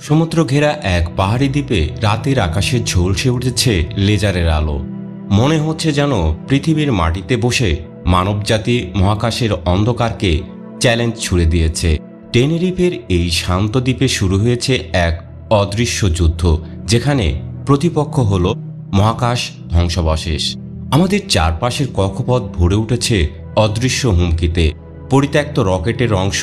সমুদ্র ঘেরা এক পাহাড়ি দ্বীপে রাতের আকাশে ঝলসে উঠেছে লেজারের আলো। মনে হচ্ছে যেন পৃথিবীর মাটিতে বসে মানবজাতি মহাকাশের অন্ধকারকে চ্যালেঞ্জ ছুড়ে দিয়েছে। টেনেরিফের এই শান্ত দ্বীপে শুরু হয়েছে এক অদৃশ্য যুদ্ধ, যেখানে প্রতিপক্ষ হল মহাকাশ ধ্বংসাবশেষ। আমাদের চারপাশের কক্ষপথ ভরে উঠেছে অদৃশ্য হুমকিতে। পরিত্যক্ত রকেটের অংশ,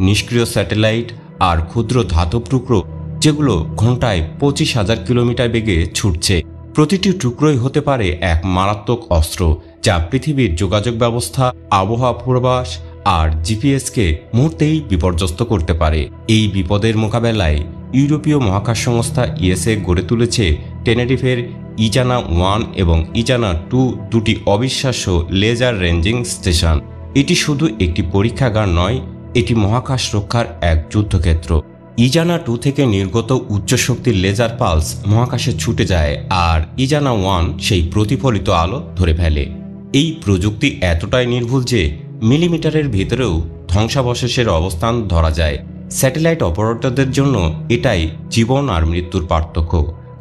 নিষ্ক্রিয় স্যাটেলাইট আর ক্ষুদ্র ধাতব টুকরো, যেগুলো ঘন্টায় 25,000 কিলোমিটার বেগে ছুটছে। প্রতিটি টুকরোই হতে পারে এক মারাত্মক অস্ত্র, যা পৃথিবীর যোগাযোগ ব্যবস্থা, আবহাওয়া পূর্বাভাস আর জিপিএসকে মুহূর্তেই বিপর্যস্ত করতে পারে। এই বিপদের মোকাবেলায় ইউরোপীয় মহাকাশ সংস্থা ইএসএ গড়ে তুলেছে টেনেরিফের ইজানা 1 এবং ইজানা 2 দুটি অবিশ্বাস্য লেজার রেঞ্জিং স্টেশন। এটি শুধু একটি পরীক্ষাগার নয়, এটি মহাকাশ রক্ষার এক যুদ্ধক্ষেত্র। ইজানা 2 থেকে নির্গত উচ্চ শক্তির লেজার পালস মহাকাশে ছুটে যায়, আর ইজানা 1 সেই প্রতিফলিত আলো ধরে ফেলে। এই প্রযুক্তি এতটাই নির্ভুল যে মিলিমিটারের ভেতরেও ধ্বংসাবশেষের অবস্থান ধরা যায়। স্যাটেলাইট অপারেটরদের জন্য এটাই জীবন আর মৃত্যুর পার্থক্য,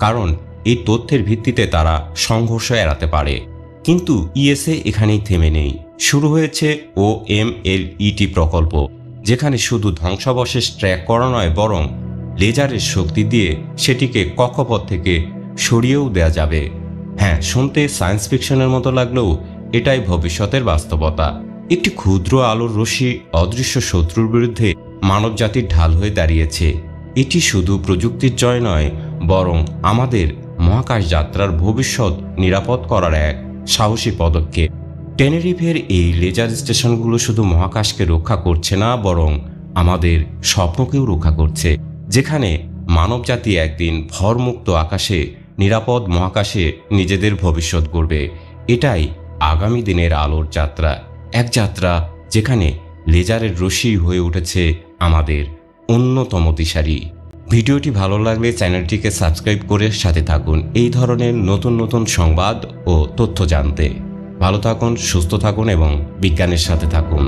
কারণ এই তথ্যের ভিত্তিতে তারা সংঘর্ষ এড়াতে পারে। কিন্তু ইএসএ এখানেই থেমে নেই। শুরু হয়েছে OMLET প্রকল্প, যেখানে শুধু ধ্বংসাবশেষ ট্র্যাক করা নয়, বরং লেজারের শক্তি দিয়ে সেটিকে কক্ষপথ থেকে সরিয়েও দেয়া যাবে। হ্যাঁ, শুনতে সায়েন্স ফিকশনের মতো লাগলেও এটাই ভবিষ্যতের বাস্তবতা। একটি ক্ষুদ্র আলোর রশ্মি অদৃশ্য শত্রুর বিরুদ্ধে মানবজাতির ঢাল হয়ে দাঁড়িয়েছে। এটি শুধু প্রযুক্তির জয় নয়, বরং আমাদের মহাকাশ যাত্রার ভবিষ্যৎ নিরাপদ করার এক সাহসী পদক্ষেপ। টেনেরিফের এই লেজার স্টেশনগুলো শুধু মহাকাশকে রক্ষা করছে না, বরং আমাদের স্বপ্নকেও রক্ষা করছে, যেখানে মানবজাতি একদিন ভরমুক্ত আকাশে, নিরাপদ মহাকাশে নিজেদের ভবিষ্যৎ গড়বে। এটাই আগামী দিনের আলোর যাত্রা, এক যাত্রা যেখানে লেজারের রশ্মি হয়ে উঠেছে আমাদের অন্যতম দিশারি। ভিডিওটি ভালো লাগলে চ্যানেলটিকে সাবস্ক্রাইব করে সাথে থাকুন এই ধরনের নতুন নতুন সংবাদ ও তথ্য জানতে। ভালো থাকুন, সুস্থ থাকুন এবং বিজ্ঞানের সাথে থাকুন।